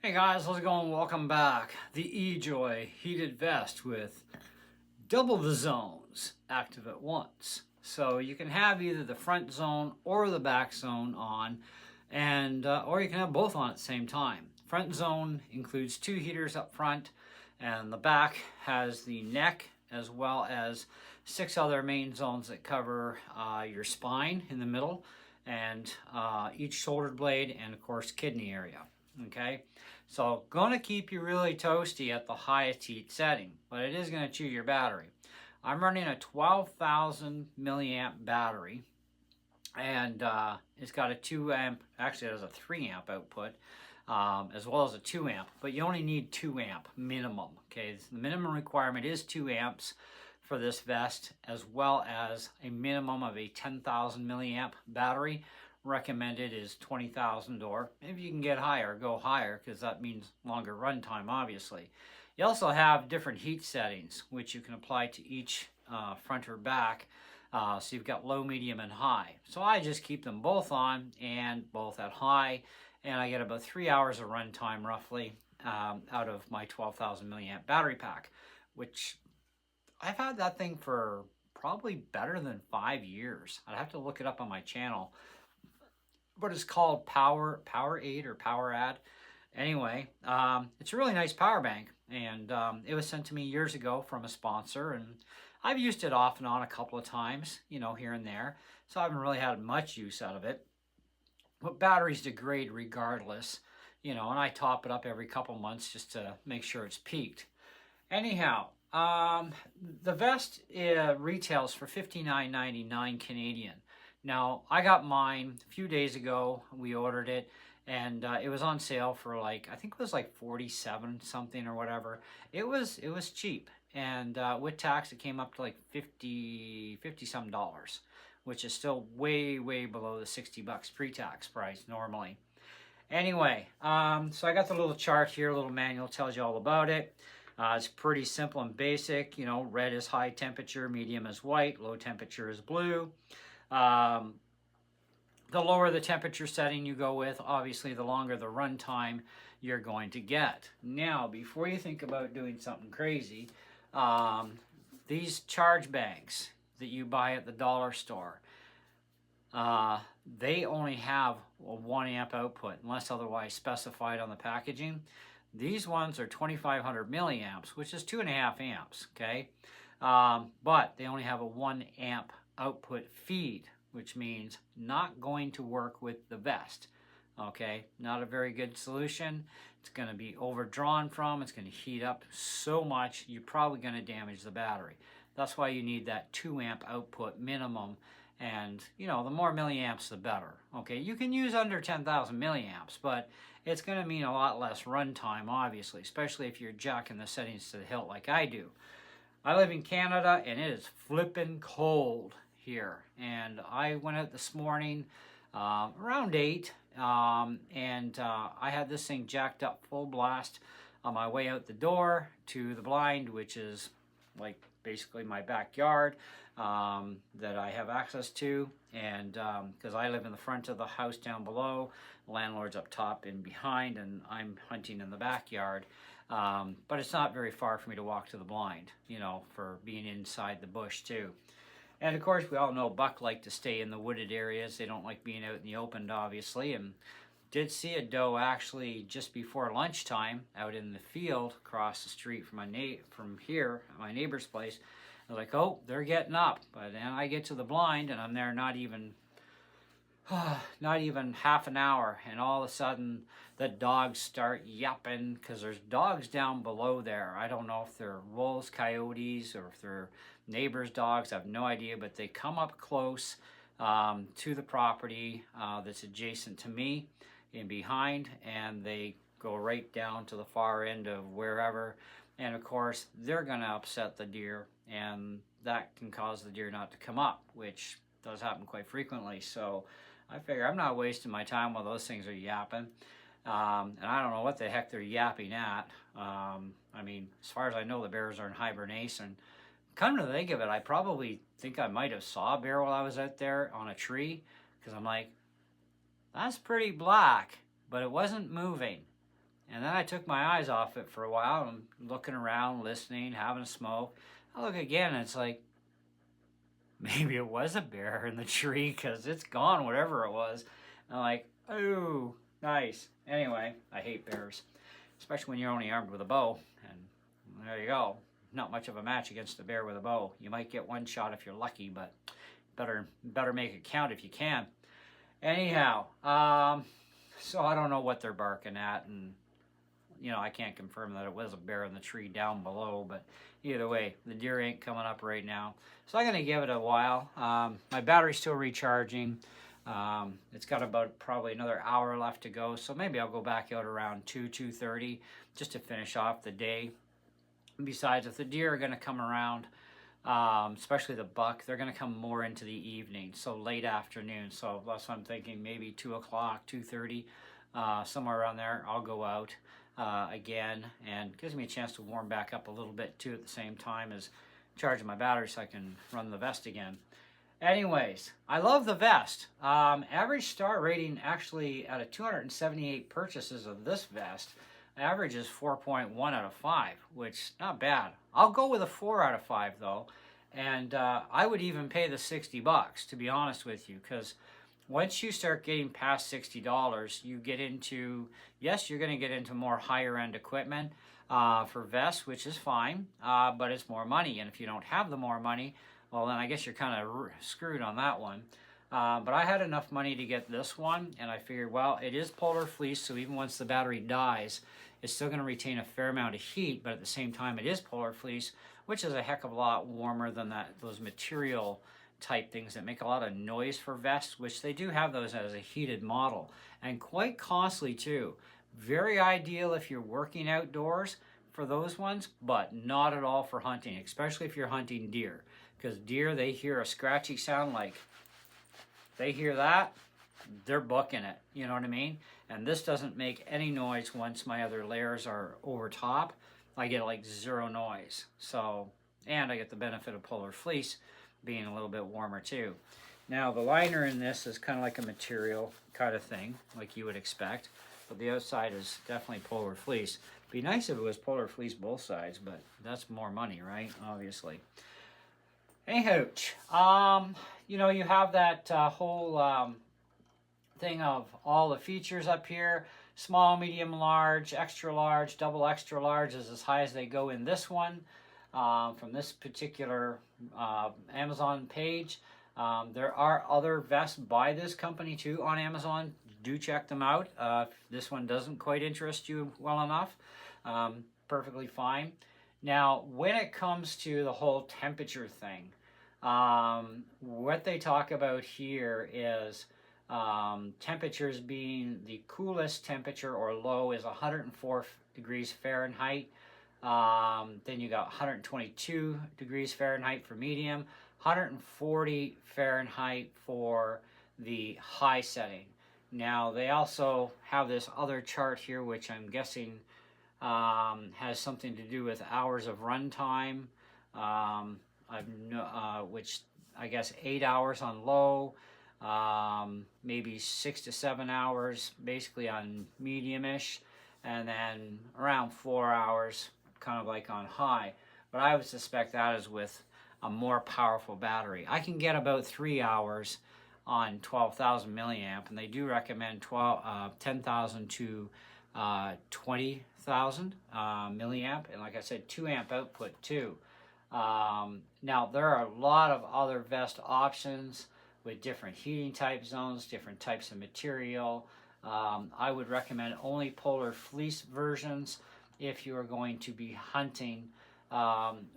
Hey guys, how's it going? Welcome back. The Ejoy heated vest with double the zones active at once. So you can have either the front zone or the back zone on, and or you can have both on at the same time. Front zone includes two heaters up front, and the back has the neck as well as six other main zones that cover your spine in the middle, and each shoulder blade, and of course kidney area. Okay, so going to keep you really toasty at the highest heat setting, but it is going to chew your battery. I'm running a 12,000 milliamp battery, and it's got a 2 amp, actually it has a 3 amp output, as well as a 2 amp, but you only need 2 amp minimum. Okay, the minimum requirement is 2 amps for this vest, as well as a minimum of a 10,000 milliamp battery. Recommended is 20,000, or if you can get higher, go higher, because that means longer run time, obviously. You also have different heat settings, which you can apply to each front or back. So you've got low, medium, and high. So I just keep them both on and both at high, and I get about 3 hours of run time roughly out of my 12,000 milliamp battery pack, which I've had that thing for probably better than 5 years. I'd have to look it up on my channel, but it's called Powerade or Powerad. Anyway, it's a really nice power bank, and it was sent to me years ago from a sponsor, and I've used it off and on a couple of times, you know, here and there, so I haven't really had much use out of it. But batteries degrade regardless, you know, and I top it up every couple months just to make sure it's peaked. Anyhow, the vest retails for $59.99 Canadian. Now, I got mine a few days ago. We ordered it, and it was on sale for like, I think it was like 47 something or whatever. It was cheap, and with tax it came up to like 50 some dollars, which is still way below the 60 bucks pre-tax price normally. Anyway, so I got the little chart here, a little manual, tells you all about it. It's pretty simple and basic. You know, red is high temperature, medium is white, low temperature is blue. The lower the temperature setting you go with, obviously the longer the run time you're going to get. Now, before you think about doing something crazy, these charge banks that you buy at the dollar store, they only have a 1 amp output unless otherwise specified on the packaging. These ones are 2,500 milliamps, which is 2.5 amps, okay? But they only have a 1 amp output feed, which means not going to work with the vest. Okay, not a very good solution. It's going to be overdrawn from, it's going to heat up so much, you're probably going to damage the battery. That's why you need that 2 amp output minimum, and you know, the more milliamps the better. Okay, you can use under 10,000 milliamps, but it's going to mean a lot less run time, obviously, especially if you're jacking the settings to the hilt like I do. I live in Canada, and it is flippin' cold here, and I went out this morning around 8, and I had this thing jacked up full blast on my way out the door to the blind, which is like basically my backyard that I have access to, and because I live in the front of the house down below, the landlord's up top and behind, and I'm hunting in the backyard. But it's not very far for me to walk to the blind, you know, for being inside the bush too. And of course, we all know buck like to stay in the wooded areas. They don't like being out in the open, obviously. And did see a doe actually just before lunchtime out in the field across the street from from here, my neighbor's place. I was like, oh, they're getting up. But then I get to the blind, and I'm there not even half an hour, and all of a sudden the dogs start yapping, because there's dogs down below there. I don't know if they're wolves, coyotes, or if they're neighbors' dogs. I have no idea, but they come up close to the property that's adjacent to me and behind, and they go right down to the far end of wherever, and of course they're going to upset the deer, and that can cause the deer not to come up, which does happen quite frequently. So I figure I'm not wasting my time while those things are yapping. And I don't know what the heck they're yapping at. I mean, as far as I know, the bears are in hibernation. Come to think of it, I probably think I might have saw a bear while I was out there on a tree, because I'm like, that's pretty black, but it wasn't moving. And then I took my eyes off it for a while. I'm looking around, listening, having a smoke. I look again, and it's like, maybe it was a bear in the tree because it's gone, whatever it was. And I'm like, oh, nice. Anyway, I hate bears, especially when you're only armed with a bow. And there you go. Not much of a match against a bear with a bow. You might get one shot if you're lucky, but better make it count if you can. Anyhow, so I don't know what they're barking at, and I can't confirm that it was a bear in the tree down below, but either way, the deer ain't coming up right now. So I'm going to give it a while. My battery's still recharging. It's got about probably another hour left to go, so maybe I'll go back out around 2:30 just to finish off the day. Besides, if the deer are going to come around, especially the buck, they're going to come more into the evening, so late afternoon. So that's what I'm thinking, maybe 2 o'clock, 2:30, somewhere around there, I'll go out again, and gives me a chance to warm back up a little bit too at the same time as charging my battery so I can run the vest again. Anyways, I love the vest. Average star rating actually out of 278 purchases of this vest, average is 4.1 out of 5, which not bad. I'll go with a 4 out of 5 though, and I would even pay the $60 to be honest with you, because once you start getting past $60, you get into, yes, you're going to get into more higher end equipment for vests, which is fine, but it's more money. And if you don't have the more money, well, then I guess you're kind of screwed on that one. But I had enough money to get this one, and I figured, well, it is polar fleece, so even once the battery dies, it's still going to retain a fair amount of heat, but at the same time, it is polar fleece, which is a heck of a lot warmer than those material type things that make a lot of noise for vests, which they do have those as a heated model, and quite costly too. Very ideal if you're working outdoors for those ones, but not at all for hunting, especially if you're hunting deer, because deer, they hear a scratchy sound, like they hear that, they're booking it, you know what I mean? And this doesn't make any noise once my other layers are over top. I get like zero noise. So, and I get the benefit of polar fleece being a little bit warmer too. Now the liner in this is kind of like a material kind of thing, like you would expect, but the outside is definitely polar fleece. Be nice if it was polar fleece both sides, but that's more money, right? Obviously. Anyhow, you have that whole thing of all the features up here. Small, medium, large, extra large, double extra large is as high as they go in this one. From this particular Amazon page. There are other vests by this company too on Amazon. Do check them out. If this one doesn't quite interest you well enough, perfectly fine. Now, when it comes to the whole temperature thing, what they talk about here is temperatures being the coolest temperature or low is 104 degrees Fahrenheit. Then you got 122 degrees Fahrenheit for medium, 140 Fahrenheit for the high setting. Now they also have this other chart here, which I'm guessing has something to do with hours of run time, which I guess 8 hours on low, maybe 6 to 7 hours basically on medium-ish, and then around 4 hours kind of like on high. But I would suspect that is with a more powerful battery. I can get about 3 hours on 12,000 milliamp, and they do recommend 10,000 to 20,000 milliamp, and like I said, 2 amp output too. Now there are a lot of other vest options with different heating type zones, different types of material. I would recommend only polar fleece versions if you are going to be hunting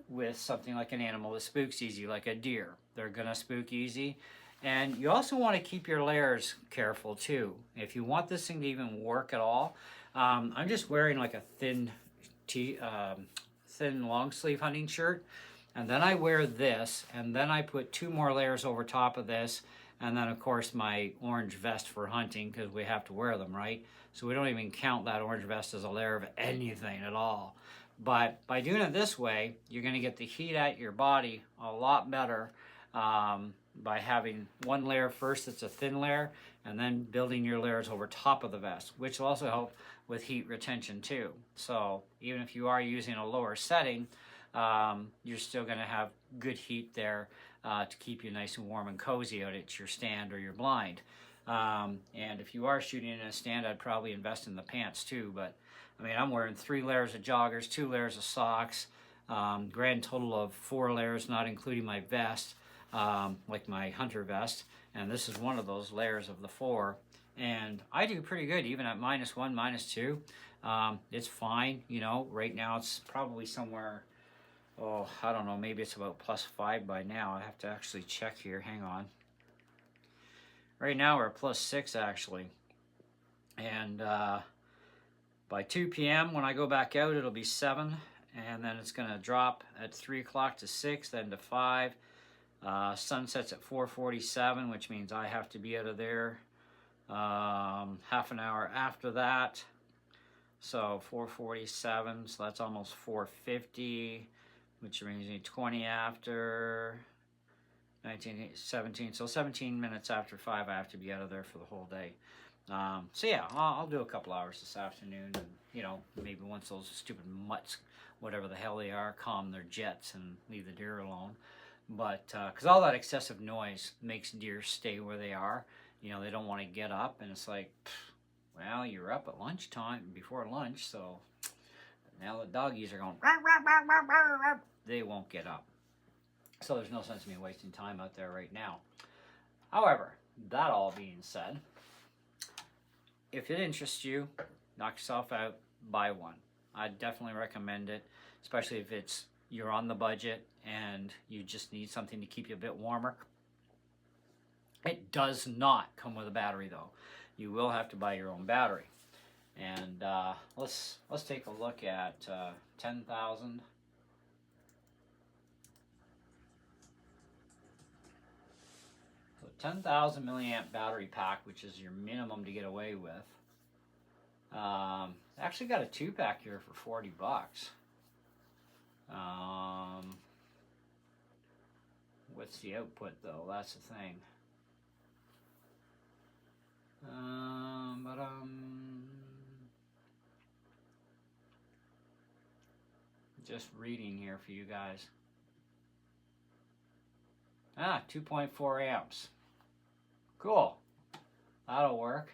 with something like an animal that spooks easy, like a deer. They're gonna spook easy. And you also want to keep your layers careful too. If you want this thing to even work at all, I'm just wearing like a thin long sleeve hunting shirt, and then I wear this, and then I put 2 more layers over top of this, and then of course my orange vest for hunting, because we have to wear them, right? So we don't even count that orange vest as a layer of anything at all. But by doing it this way, you're going to get the heat at your body a lot better by having one layer first that's a thin layer, and then building your layers over top of the vest, which will also help with heat retention too. So even if you are using a lower setting, you're still going to have good heat there to keep you nice and warm and cozy out at your stand or your blind. And if you are shooting in a stand, I'd probably invest in the pants too. But I mean, I'm wearing 3 layers of joggers, 2 layers of socks, grand total of 4 layers, not including my vest, like my hunter vest. And this is one of those layers of the 4. And I do pretty good, even at -1, -2. It's fine, you know. Right now it's probably somewhere, oh, I don't know, maybe it's about +5 by now. I have to actually check here, hang on. Right now we're at +6 actually. And by 2 p.m. when I go back out, it'll be 7. And then it's going to drop at 3 o'clock to 6, then to 5. Sunsets at 4:47, which means I have to be out of there half an hour after that. So 4:47, so that's almost 4:50, which brings me 20 after 19, 17. So 17 minutes after 5, I have to be out of there for the whole day. So yeah, I'll do a couple hours this afternoon, and you know, maybe once those stupid mutts, whatever the hell they are, calm their jets and leave the deer alone. But because all that excessive noise makes deer stay where they are. You know, they don't want to get up, and it's like, well, you're up at lunchtime, before lunch, so now the doggies are going, rah, rah, rah, rah, rah, rah. They won't get up. So there's no sense in me wasting time out there right now. However, that all being said, if it interests you, knock yourself out, buy one. I definitely recommend it, especially if you're on the budget and you just need something to keep you a bit warmer. It does not come with a battery though. You will have to buy your own battery. And let's take a look at 10,000. So 10,000 milliamp battery pack, which is your minimum to get away with. Actually got a 2-pack here for 40 bucks. What's the output though? That's the thing. Just reading here for you guys. 2.4 amps. Cool. That'll work.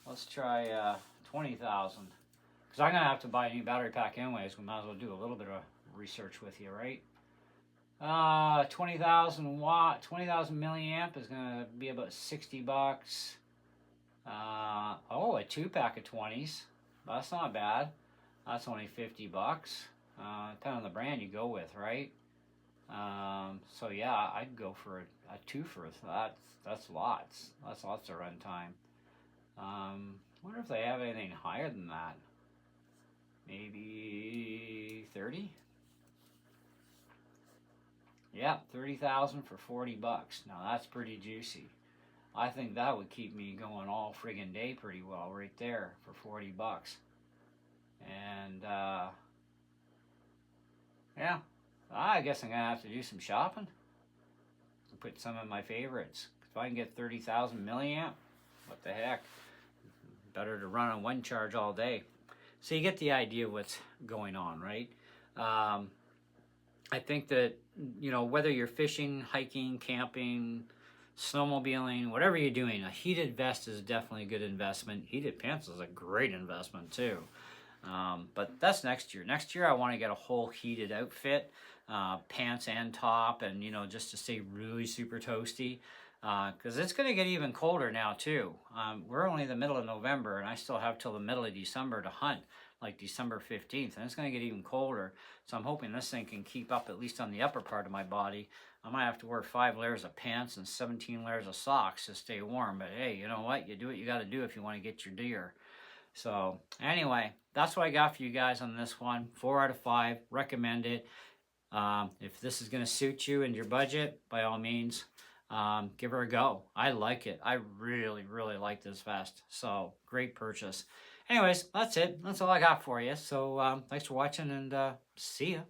Let's try 20,000. Because I'm going to have to buy a new battery pack anyways. We might as well do a little bit of research with you, right? 20,000 watt, 20,000 milliamp is going to be about 60 bucks. Oh, a 2-pack of 20s. That's not bad. That's only 50 bucks. Depending on the brand you go with, right? So yeah, I'd go for a 2 for that's lots. That's lots of run time. Wonder if they have anything higher than that. Maybe 30? Yeah, 30,000 for 40 bucks. Now that's pretty juicy. I think that would keep me going all friggin' day pretty well right there for 40 bucks. And yeah, I guess I'm gonna have to do some shopping. Put some of my favorites. If I can get 30,000 milliamp, what the heck? Better to run on one charge all day. So you get the idea of what's going on, right? I think that, you know, whether you're fishing, hiking, camping, snowmobiling, whatever you're doing, a heated vest is definitely a good investment. Heated pants is a great investment too. But that's next year. Next year I want to get a whole heated outfit, pants and top, and you know, just to stay really super toasty. Because it's going to get even colder now too. We're only in the middle of November, and I still have till the middle of December to hunt, like December 15th, and it's going to get even colder. So I'm hoping this thing can keep up at least on the upper part of my body. I might have to wear 5 layers of pants and 17 layers of socks to stay warm. But hey, you know what? You do what you got to do if you want to get your deer. So anyway, that's what I got for you guys on this one. 4 out of 5. Recommend it. If this is going to suit you and your budget, by all means, give her a go. I like it. I really, really like this vest. So great purchase. Anyways, that's it. That's all I got for you. So thanks for watching, and see ya.